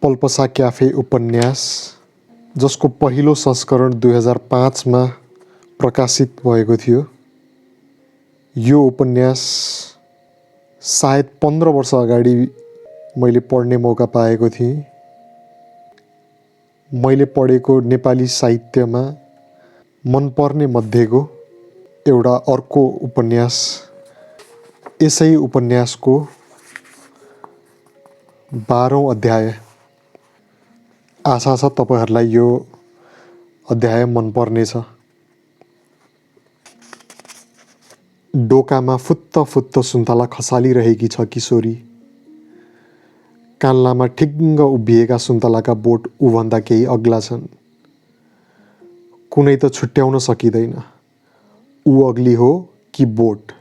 Palpasa cafe उपन्यास जसको पहिलो संस्करण 2005 मा प्रकाशित भएको थियो। यो उपन्यास सायद 15 वर्ष अगाडि मैले पढ्ने मौका पाएको थिएँ। मैले पढेको नेपाली साहित्यमा मनपर्ने मध्येको एउटा अर्को उपन्यास। यसै उपन्यासको 12औं अध्याय। आशा छ तपाईहरुलाई यो अध्याय मन पर्नेछ। डोकामा फुत्त फुत्त सुन्तला खसालिरहेकी छ किशोरी। कान्लामा ठिङ्ग उभिएका सुन्तलाका बोट उभन्दा केही अग्ला छन्। कुनै त छुट्याउन सकिँदैन, ऊ अग्ली हो कि बोट,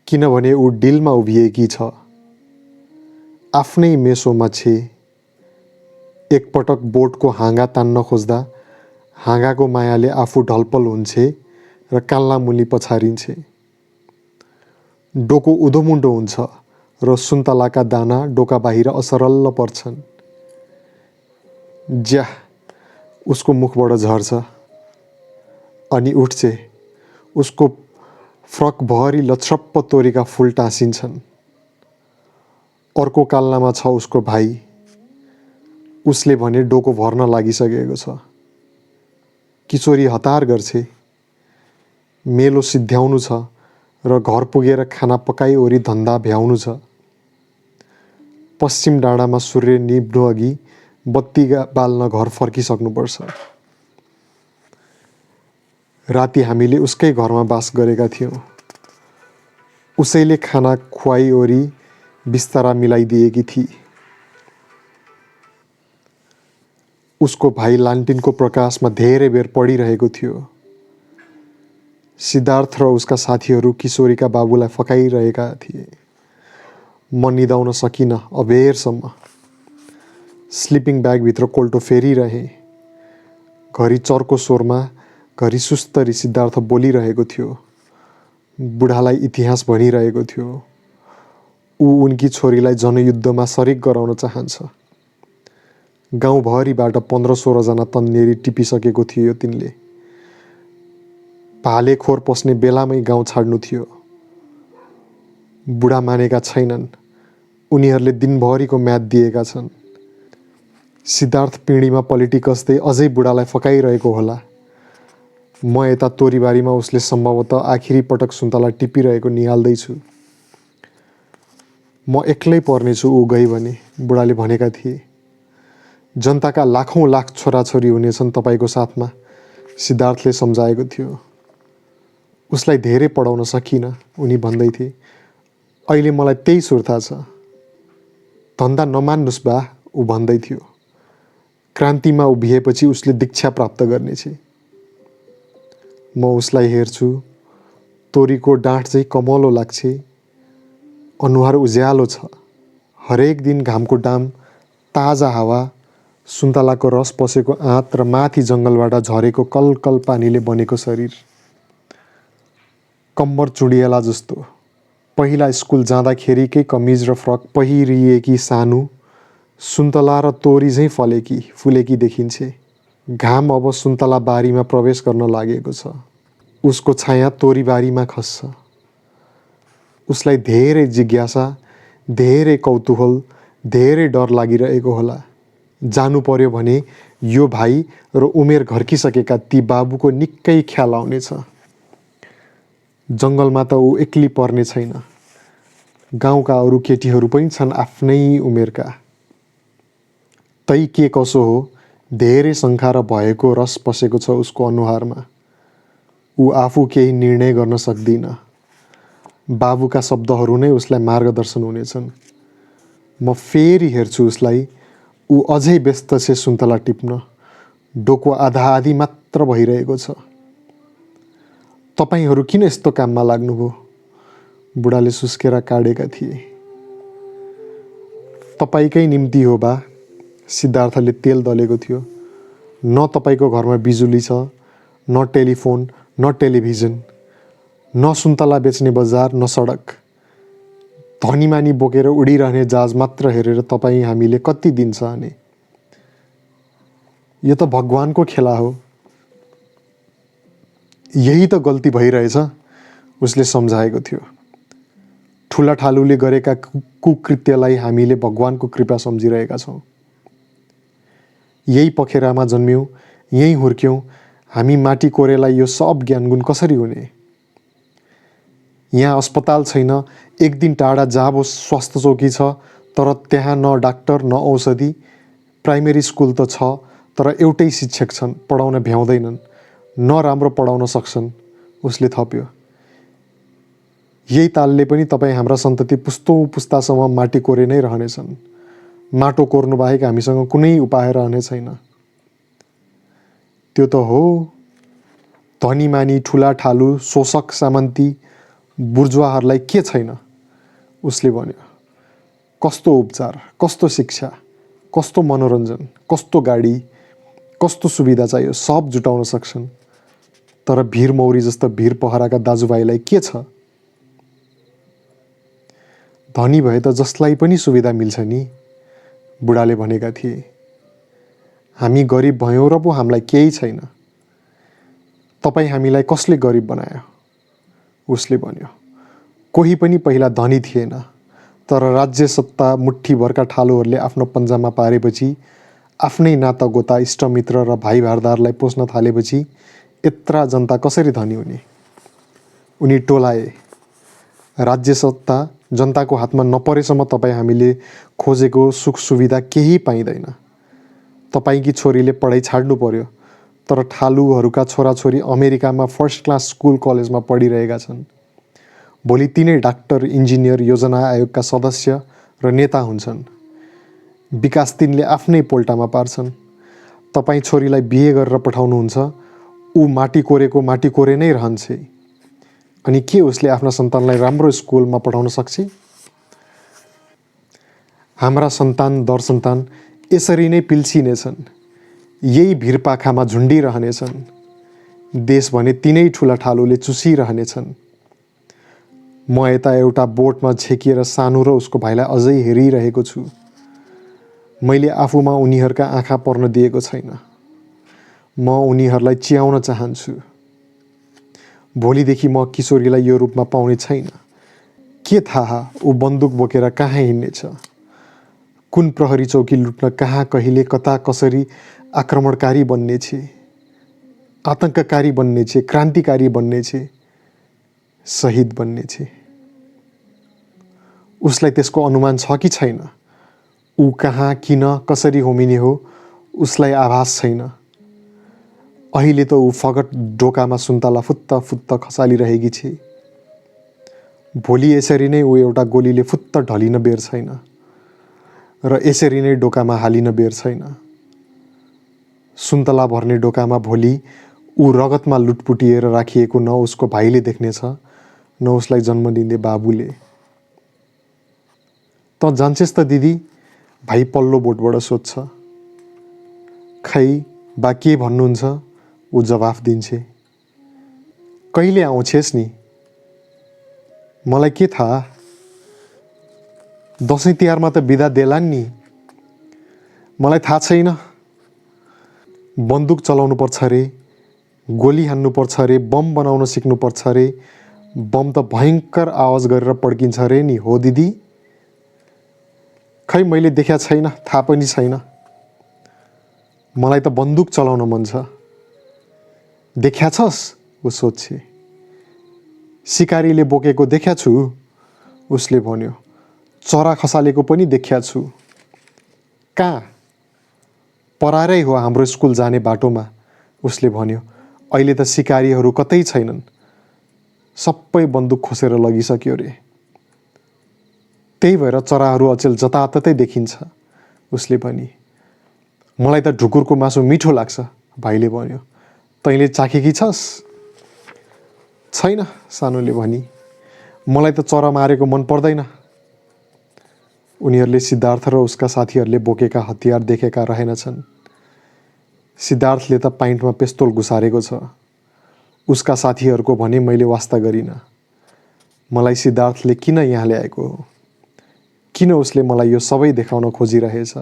किनभने ऊ डिलमा उभिएकी छ। आफ्नै मेसोमा छे। एकपटक बोटको हाँगा तान्न खोज्दा हाँगाको मायाले आफू ढलपल हुन्छे र कान्ला मुनि पछारिन्छे। डोको उधोमुन्डो हुन्छ र सुन्तलाका दाना डोका बाहिर असरल्ल पर्छन्। ज्या, उसको मुखबाट झर्छ अनि उठ्छे। उसको फ्रकभरि लछ्रप्प तोरीका फूल टाँसिन्छन्। अर्को काल्लामा छ उसको भाइ। उसले भने डोको भर्न लागिसकेको छ। किशोरी हतार गर्छे। मेलो सिद्ध्याउनु छ र घर पुगेर खाना पकाइओरी धन्दा भ्याउनु छ। पश्चिम डाँडामा सूर्य निभ्नु अघि बत्ती बाल्न घर फर्किसक्नुपर्छ। राति हामीले उसकै घरमा बास गरेका थियौँ। उसैले खाना खुवाइओरी बिस्तारा मिलाइदिएकी थिई। उसको भाइ लान्टिनको प्रकाशमा धेरै बेर पढिरहेको थियो। सिद्धार्थ र उसका साथीहरू किशोरीका बाबुलाई फकाइरहेका थिए। म निदाउन सकिन अबेरसम्म। स्लिपिङ ब्यागभित्र कोल्टो फेरिरहेँ। घरि चर्को स्वरमा, घरि सुस्तरी सिद्धार्थ बोलिरहेको थियो। बुढालाई इतिहास भनिरहेको थियो। ऊ उनकी छोरीलाई जनयुद्धमा सरिक गराउन चाहन्छ। गाउँभरिबाट 15-16 जना तन्नेरी टिपिसकेको थियो तिनले। भालेखोर पस्ने बेलामै गाउँ छाड्नु थियो। बुढा मानेका छैनन्। उनीहरूले दिनभरिको म्याद दिएका छन्। सिद्धार्थ पिँढीमा पलिटी कस्दै अझै बुढालाई फकाइरहेको होला। म यता तोरीबारीमा उसले सम्भवतः आखिरी पटक सुन्तला टिपिरहेको निहाल्दैछु। म एक्लै पर्नेछु ऊ गई भने, बुढाले भनेका थिए। जनताका लाखौं लाख छोराछोरी हुनेछन् तपाईको साथमा, सिद्धार्थले सम्झाएको थियो। उसलाई धेरै पढाउन सकिन, उनी भन्दै थिए। अहिले मलाई त्यही सुर्ता छ। धन्दा नमान्नुस् बा, ऊ भन्दै थियो। क्रान्तिमा उभिएपछि उसले दीक्षा प्राप्त गर्नेछ। म उसलाई हेर्छु। तोरीको डाँठ चाहिँ कमलो लाग्छ। अनुहार उज्यालो छ। हरेक दिन घामको डाम, ताजा हावा, सुन्तलाको रस पसेको आँत र माथि जङ्गलबाट झरेको कलकल पानीले बनेको शरीर। कम्मर चुडिएला जस्तो। पहिला स्कुल जाँदाखेरिकै कमिज र फ्रक पहिरिएकी सानु, सुन्तला र तोरी झैँ फुलेकी देखिन्छे। घाम अब सुन्तला बारीमा प्रवेश गर्न लागेको छ। उसको छाया तोरी बारीमा खस्छ। उसलाई धेरै जिज्ञासा, धेरै कौतूहल, धेरै डर लागिरहेको होला। जानु पर्यो भने यो भाइ र उमेर घर्किसकेका ती बाबुको निकै ख्याल आउनेछ। जङ्गलमा त ऊ एक्ली पर्ने छैन। गाउँका अरू केटीहरू पनि छन् आफ्नै उमेरका। तै के कसो हो, धेरै शङ्का र भयको रस पसेको छ उसको अनुहारमा। ऊ आफू केही निर्णय गर्न सक्दिन। बाबुका शब्दहरू नै उसलाई मार्गदर्शन हुनेछन्। म फेरि हेर्छु उसलाई। ऊ अझै व्यस्त छ सुन्तला टिप्न। डोको आधा आधी मात्र भइरहेको छ। तपाईहरू किन यस्तो काममा लाग्नुभयो? बुढाले सुस्केरा काटेका थिए। तपाईकै निम्ति हो बा, सिद्धार्थले तेल दलेको थियो। न तपाईको घरमा बिजुली छ, न टेलिफोन, न टेलिभिजन, न सुन्तला बेच्ने बजार, न सडक। धनीमानी बोकेर उडिरहने जहाज मात्र हेरेर तपाईँ हामीले कति दिन सहने? यो त भगवानको खेला हो। यही त गल्ती भइरहेछ, उसले सम्झाएको थियो। ठुला ठालुले गरेका कुकृत्यलाई हामीले भगवानको कृपा सम्झिरहेका छौँ। यही पखेरामा जन्म्यौँ, यही हुर्क्यौँ, हामी माटी कोरेलाई यो सब ज्ञानगुण कसरी हुने? यहाँ अस्पताल छैन, एक दिन टाढा जाबो स्वास्थ्य चौकी छ, तर त्यहाँ न डाक्टर न औषधि। प्राइमेरी स्कुल त छ, तर एउटै शिक्षक छन्, पढाउन भ्याउँदैनन्, न राम्रो पढाउन सक्छन्, उसले थप्यो। यही तालले पनि तपाईँ हाम्रा सन्तति पुस्तौँ पुस्तासम्म माटी कोरे नै रहनेछन्। माटो कोर्नु बाहेक हामीसँग कुनै उपाय रहने छैन। त्यो त हो, धनीमानी, ठुला ठालु, शोषक सामन्ती, बुर्जुवाहरूलाई के छैन? उसले भन्यो। कस्तो उपचार, कस्तो शिक्षा, कस्तो मनोरञ्जन, कस्तो गाडी, कस्तो सुविधा चाहियो, सब जुटाउन सक्छन्। तर भिर मौरी जस्ता भिर पहराका दाजुभाइलाई के छ? धनी भए त जसलाई पनि सुविधा मिल्छ नि, बुढाले भनेका थिए। हामी गरिब भयौँ र पो हामीलाई केही छैन। तपाईँ हामीलाई कसले गरिब बनायो? उसले भन्यो। कोही पनि पहिला धनी थिएन, तर राज्य सत्ता मुठ्ठीभरका ठालुहरूले आफ्नो पन्जामा पारेपछि, आफ्नै नातागोता, इष्टमित्र र भाइ भारदारलाई पोस्न थालेपछि यत्रा जनता कसरी धनी हुने? उनी टोलाए। राज्य सत्ता जनताको हातमा नपरेसम्म तपाईँ हामीले खोजेको सुख सुविधा केही पाइँदैन। तपाईँकी छोरीले पढाइ छाड्नु पर्यो, तर ठालुहरूका छोराछोरी अमेरिकामा फर्स्ट क्लास स्कुल कलेजमा पढिरहेका छन्। भोलि तिनै डाक्टर, इन्जिनियर, योजना आयोगका सदस्य र नेता हुन्छन्। विकास तिनले आफ्नै पोल्टामा पार्छन्। तपाईँ छोरीलाई बिहे गरेर पठाउनुहुन्छ, ऊ माटी कोरे नै रहन्छे। अनि के उसले आफ्ना सन्तानलाई राम्रो स्कुलमा पढाउन सक्छ? हाम्रा सन्तान दर सन्तान यसरी नै पिल्सिनेछन्, यही भिरपाखामा झुन्डिरहनेछन्। देश भने तिनै ठुला ठालुले चुसिरहनेछन्। म यता एउटा बोटमा छेकिएर सानो र उसको भाइलाई अझै हेरिरहेको छु। मैले आफूमा उनीहरूका आँखा पर्न दिएको छैन। म उनीहरूलाई चियाउन चाहन्छु। भोलिदेखि म किशोरीलाई यो रूपमा पाउने छैन। के थाहा ऊ बन्दुक बोकेर कहाँ हिँड्नेछ, कुन प्रहरी चौकी लुट्न कहाँ, कहिले, कता, कसरी आक्रमणकारी बन्नेछ, आतंककारी बन्नेछ, क्रान्तिकारी बन्नेछ, शहीद बन्नेछ। उसलाई त्यसको अनुमान छ कि छैन? ऊ कहाँ, किन, कसरी होमिने हो, उसलाई आभास छैन। अहिले त ऊ फगट ढोकामा सुन्तला फुत्त फुत्त खसालिरहेकी छे। भोलि यसरी नै ऊ एउटा गोलीले फुत्त ढलिन बेर छैन र यसरी नै ढोकामा हालिन बेर छैन। सुन्तला भर्ने ढोकामा भोलि ऊ रगतमा लुटपुटिएर राखिएको न उसको भाइले देख्नेछ, न उसलाई जन्म दिँदै बाबुले। त जान्छेस् त दिदी? भाइ पल्लो बोटबाट सोध्छ। खै बा के भन्नुहुन्छ? ऊ जवाफ दिन्छे। कहिले आउँछेस् नि? मलाई के थाहा? दसैँ तिहारमा त बिदा देलान् नि। मलाई थाहा छैन। बन्दुक चलाउनु पर्छ रे, गोली हान्नु पर्छ रे, बम बनाउन सिक्नु पर्छ रे। बम त भयङ्कर आवाज गरेर पड्किन्छ रे नि, हो दिदी? खै मैले देख्या छैन, थाहा पनि छैन। मलाई त बन्दुक चलाउन मन छ। देख्या छस्? ऊ सोध्छे। सिकारीले बोकेको देख्या छु, उसले भन्यो। चरा खसालेको पनि देख्या छु। कहाँ? परारै हो हाम्रो स्कुल जाने बाटोमा, उसले भन्यो। अहिले त सिकारीहरू कतै छैनन्, सबै बन्दुक खोसेर लगिसक्यो रे। त्यही भएर चराहरू अचेल जताततै देखिन्छ, उसले भनी। मलाई त ढुकुरको मासु मिठो लाग्छ, भाइले भन्यो। तैँले चाखेकी छस्? छैन, सानोले भनी। मलाई त चरा मारेको मन पर्दैन। उनीहरूले सिद्धार्थ र उसका साथीहरूले बोकेका हतियार देखेका रहेनछन्। सिद्धार्थले त पाइन्टमा पेस्तोल घुसारेको छ। उसका साथीहरूको भने मैले वास्ता गरिनँ। मलाई सिद्धार्थले किन यहाँ ल्याएको हो? किन उसले मलाई यो सबै देखाउन खोजिरहेछ?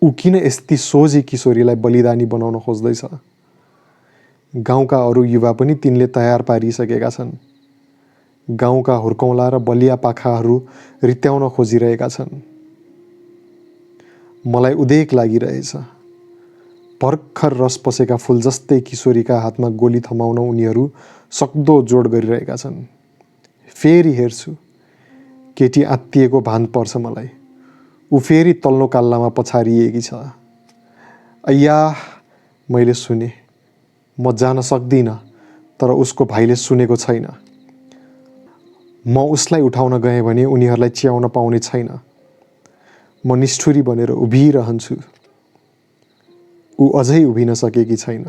ऊ किन यस्ती सोझी किशोरीलाई बलिदानी बनाउन खोज्दैछ? गाउँका अरू युवा पनि तिनले तयार पारिसकेका छन्। गाउँका हुर्कौँला र बलिया पाखाहरू रित्याउन खोजिरहेका छन्। मलाई उदेक लागिरहेछ। भर्खर रस पसेका फुल जस्तै किशोरीका हातमा गोली थमाउन उनीहरू सक्दो जोड गरिरहेका छन्। फेरि हेर्छु, केटी आत्तिएको भान पर्छ मलाई। ऊ फेरि तल्लो काल्लामा पछारिएकी छ। अय्या, मैले सुने। म जान सक्दिनँ, तर उसको भाइले सुनेको छैन। म उसलाई उठाउन गएँ भने उनीहरूलाई च्याउन पाउने छैन। म निष्ठुरी बनेर उभिरहन्छु। ऊ अझै उभिन सकेकी छैन।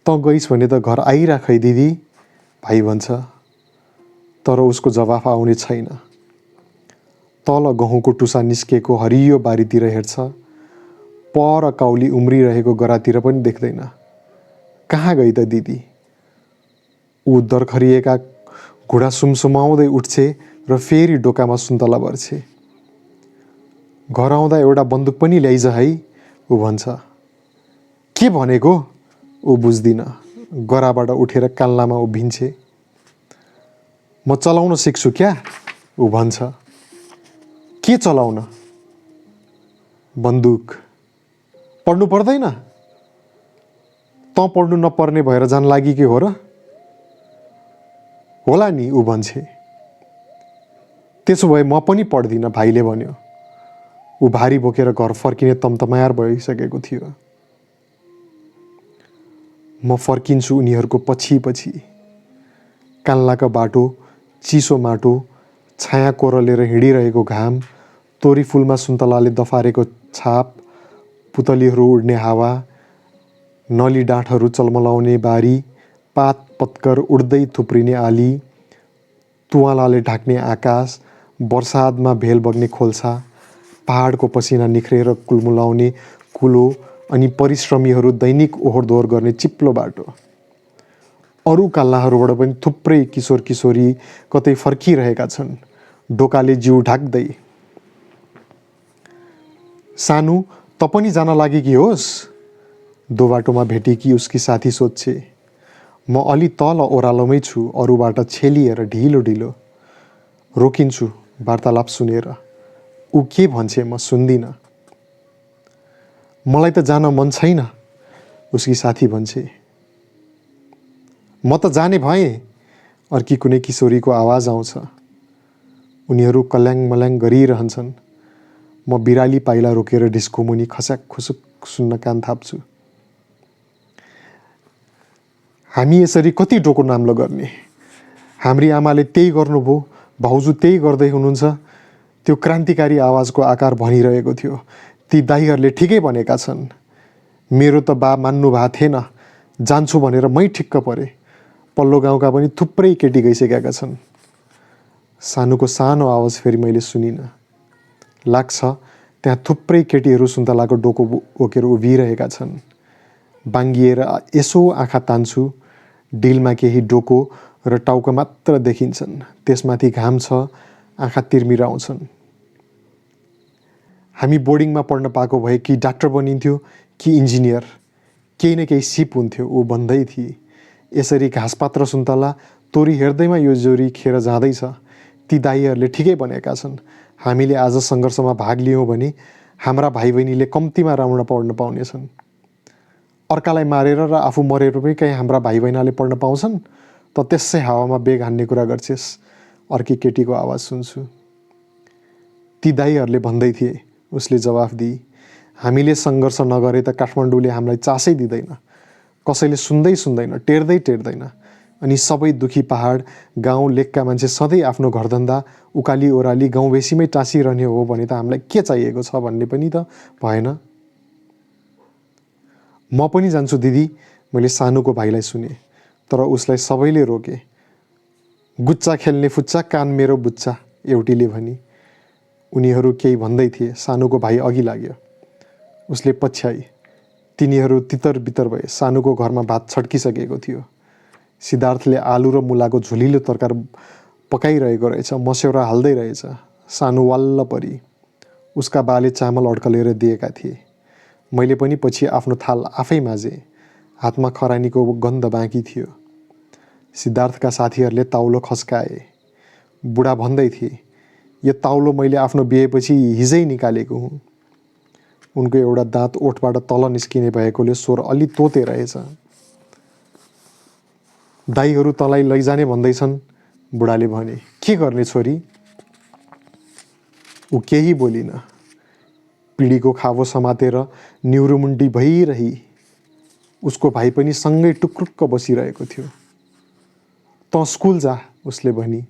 तँ गइस् भने त घर आइराख है दिदी, भाइ भन्छ। तर उसको जवाफ आउने छैन। तल गहुँको टुसा निस्केको हरियो बारीतिर हेर्छ। पर काउली उम्रिरहेको गरातिर पनि देख्दैन। कहाँ गई त दिदी? ऊ दरखरिएका घुँडा सुमसुमाउँदै उठ्छे र फेरि डोकामा सुन्तला भर्छे। घर आउँदा एउटा बन्दुक पनि ल्याइज है, ऊ भन्छ। के भनेको? ऊ बुझ्दिन। गराबाट उठेर काल्लामा उभिन्छे। म चलाउन सिक्छु क्या, ऊ भन्छ। के चलाउन? बन्दुक। पढ्नु पर्दैन? तँ पढ्नु नपर्ने भएर जान लागि के हो र? होला नि, ऊ भन्छे। त्यसो भए म पनि पढ्दिनँ, भाइले भन्यो। ऊ भारी बोकेर घर फर्किने तमतमायार भइसकेको थियो। म फर्किन्छु उनीहरूको पछि पछि। कान्लाका बाटो, चिसो माटो, छाया कोरलेर हिँडिरहेको घाम, तोरी फुलमा सुन्तलाले दफारेको छाप, पुतलीहरू उड्ने हावा, नली डाँठहरू चलमलाउने बारी, पात पत्कर उड्दै थुप्रिने आली, तुवालाले ढाक्ने आकाश, वर्षादमा भेल बग्ने खोल्सा, पहाडको पसिना निख्रेर कुलमुलाउने कुलो अनि परिश्रमीहरू दैनिक ओहोरदोहोर गर्ने चिप्लो बाटो। अरू काल्लाहरूबाट पनि थुप्रै किशोर किशोरी कतै फर्किरहेका छन्, डोकाले जिउ ढाक्दै। सानु, त पनि जान लागेकी होस्? दो बाटोमा भेटेकी उसकी साथी सोध्छे। म अलि तल ओह्रालोमै छु, अरूबाट छेलिएर ढिलो ढिलो। रोकिन्छु वार्तालाप सुनेर। ऊ के भन्छे म सुन्दिनँ। मलाई त जान मन छैन, उसकी साथी भन्छे। म त जाने भएँ, अर्की कुनै किशोरीको आवाज आउँछ। उनीहरू कल्याङ मल्याङ गरिरहन्छन्। म बिराली पाइला रोकेर ढिस्को मुनि खस्याक खुसुक सुन्न कान थाप्छु। हामी यसरी कति डोको नाम्लो गर्ने? हाम्री आमाले त्यही गर्नुभयो, भाउजू त्यही गर्दै हुनुहुन्छ। त्यो क्रान्तिकारी आवाजको आकार भनिरहेको थियो। ती दाइहरूले ठिकै भनेका छन्। मेरो त बा मान्नु भएको थिएन। जान्छु भनेर मै ठिक्क परे। पल्लो गाउँका पनि थुप्रै केटी गइसकेका छन्। सानुको सानो आवाज फेरि मैले सुनिनँ। लाग्छ त्यहाँ थुप्रै केटीहरू सुन्तलाको डोको बोकेर उभिरहेका छन्। बाङ्गिएर यसो आँखा तान्छु, डिलमा केही डोको र टाउको मात्र देखिन्छन्। त्यसमाथि घाम छ, आँखा तिर्मिराउँछन्। हामी बोर्डिङमा पढ्न पाएको भए कि डाक्टर बनिन्थ्यो कि इन्जिनियर, केही न केही सिप हुन्थ्यो, ऊ भन्दै थिए। यसरी घाँसपात र सुन्तला तोरी हेर्दैमा यो जोरी खेर जाँदैछ। ती दाइहरूले ठिकै भनेका छन्। हामीले आज सङ्घर्षमा भाग लियौँ भने हाम्रा भाइ बहिनीले कम्तीमा राम्रो पढ्न पाउनेछन्। अर्कालाई मारेर र आफू मरेर पनि कहीँ हाम्रा भाइ बहिनीले पढ्न पाउँछन् त त्यसै हावामा बेग हान्ने कुरा गर्छेस्, अर्की केटीको आवाज सुन्छु। ती दाइहरूले भन्दै थिए, उसले जवाफ दिई। हामीले सङ्घर्ष नगरे त काठमाडौँले हामीलाई चासै दिँदैन। कसैले सुन्दैन, टेर्दैन। अनि सबै दुखी पहाड गाउँ लेकका मान्छे सधैँ आफ्नो घरधन्दा उकाली ओह्राली गाउँ बेसीमै टाँसिरहने हो भने त हामीलाई के चाहिएको छ भन्ने पनि त भएन। म पनि जान्छु दिदी, मैले सानुको भाइलाई सुने। तर उसलाई सबैले रोके। गुच्चा खेल्ने फुच्चा, कान मेरो बुच्चा, एउटीले भनी। उनीहरू केही भन्दै थिए। सानुको भाइ अघि लाग्यो। उसले पछ्याई। तिनीहरू तितर बितर भए। सानुको घरमा भात छड्किसकेको थियो। सिद्धार्थले आलु र मुलाको झुलिलो तरकारी पकाइरहेको रहेछ, मस्यौरा हाल्दै रहेछ। सानो वाल्ल परी। उसका बाले चामल अड्कलेर दिएका थिए। मैले पनि पछि आफ्नो थाल आफै माझेँ। हातमा खरानीको गन्ध बाँकी थियो। सिद्धार्थका साथीहरूले ताउलो खस्काए। बुढा भन्दै थिए, यो ताउलो मैले आफ्नो बिहेपछि हिजै निकालेको हुँ। उनको एउटा दाँत ओठबाट तल निस्किने भएकोले स्वर अलि तोते रहेछ। दाईहरू तँलाई लैजाने भन्दैछन्, बुढाले भने। के गर्ने छोरी? ऊ केही बोलिन। पिँढीको खावो समातेर निउरुमुन्डी भइरही उसको भाइ पनि सँगै टुक्रुक्क बसिरहेको थियो। तँ स्कुल जा, उसले भनी।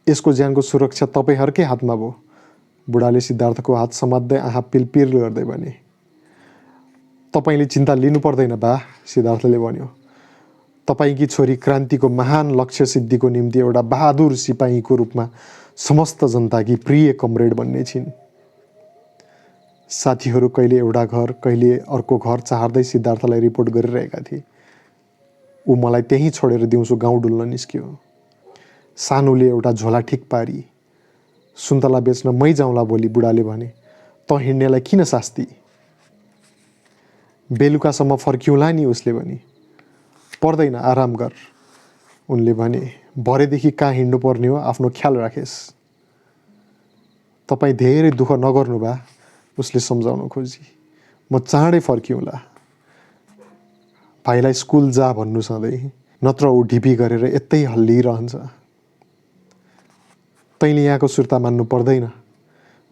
यसको ज्यानको सुरक्षा तपाईँहरूकै हातमा भयो। बुढाले सिद्धार्थको हात समात्दै आँखा पिलपिल गर्दै भने। तपाईँले चिन्ता लिनु पर्दैन बा, सिद्धार्थले भन्यो। तपाईँकी छोरी क्रान्तिको महान लक्ष्य सिद्धिको निम्ति एउटा बहादुर सिपाहीको रूपमा समस्त जनताकी प्रिय कमरेड बन्ने छिन्। साथीहरू कहिले एउटा घर कहिले अर्को घर चाहर्दै सिद्धार्थलाई रिपोर्ट गरिरहेका थिए। ऊ मलाई त्यहीँ छोडेर दिउँसो गाउँ डुल्न निस्क्यो। सानुले एउटा झोला ठिक पारी। सुन्तला बेच्न मै जाउँला भोलि, बुढाले भने। तँ हिँड्नेलाई किन शास्ति? बेलुकासम्म फर्किउँला नि, उसले भनी। पर्दैन, आराम गर, उनले भने। भरेदेखि कहाँ हिँड्नु पर्ने हो, आफ्नो ख्याल राखेस्। तपाईँ धेरै दुःख नगर्नु बा, उसले सम्झाउन खोजी। म चाँडै फर्किउँला। भाइलाई स्कुल जा भन्नु सधैँ, नत्र ऊ ढिपी गरेर यतै हल्लिरहन्छ। तैँले यहाँको सुर्ता मान्नु पर्दैन,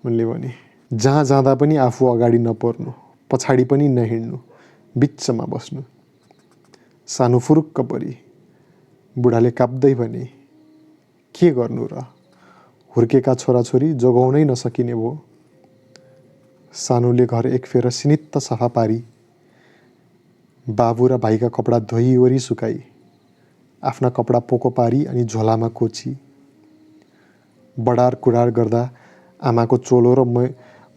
उनले भने। जहाँ जाँदा पनि आफू अगाडि नपर्नु, पछाडि पनि नहिँड्नु, बिचमा बस्नु। सानो फुरुक्क परी। बुढाले काप्दै भने, के गर्नु र? हुर्केका छोराछोरी जोगाउनै नसकिने भयो। सानुले घर एक फेर सिनित्त सफा पारी। बाबु र भाइका कपडा धोइवरी सुकाई। आफ्ना कपडा पोको पारी अनि झोलामा कोची। बडार कुडार गर्दा आमाको चोलो र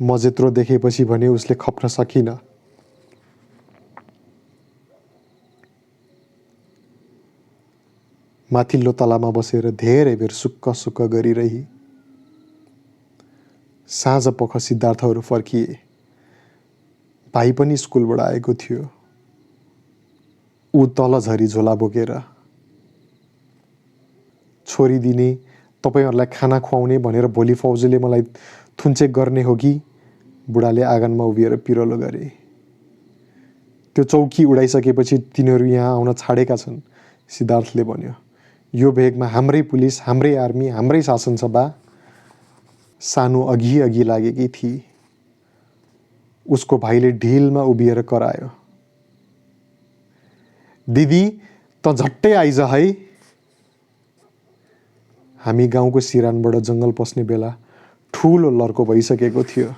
म जेत्रो देखेपछि भने उसले खप्न सकिन। माथिल्लो तलामा बसेर धेरै बेर सुक्क सुक्क गरिरही। साँझ पख सिद्धार्थहरू फर्किए। भाइ पनि स्कुलबाट आएको थियो। ऊ तल झरी झोला बोकेर। छोरी दिने, तपाईँहरूलाई खाना खुवाउने भनेर भोलि फौजीले मलाई थुन्चेक गर्ने हो कि? बुढाले आँगनमा उभिएर पिरोलो गरे। त्यो चौकी उडाइसकेपछि तिनीहरू यहाँ आउन छाडेका छन्, सिद्धार्थले भन्यो। यो भेगमा हाम्रै पुलिस, हाम्रै आर्मी, हाम्रै शासन छ बा। सानो अघि अघि लागेकी थिए। उसको भाइले ढिलमा उभिएर करायो। दिदी, त झट्टै आइज है। हामी गाउँको सिरानबाट जङ्गल पस्ने बेला ठुलो लर्को भइसकेको थियो।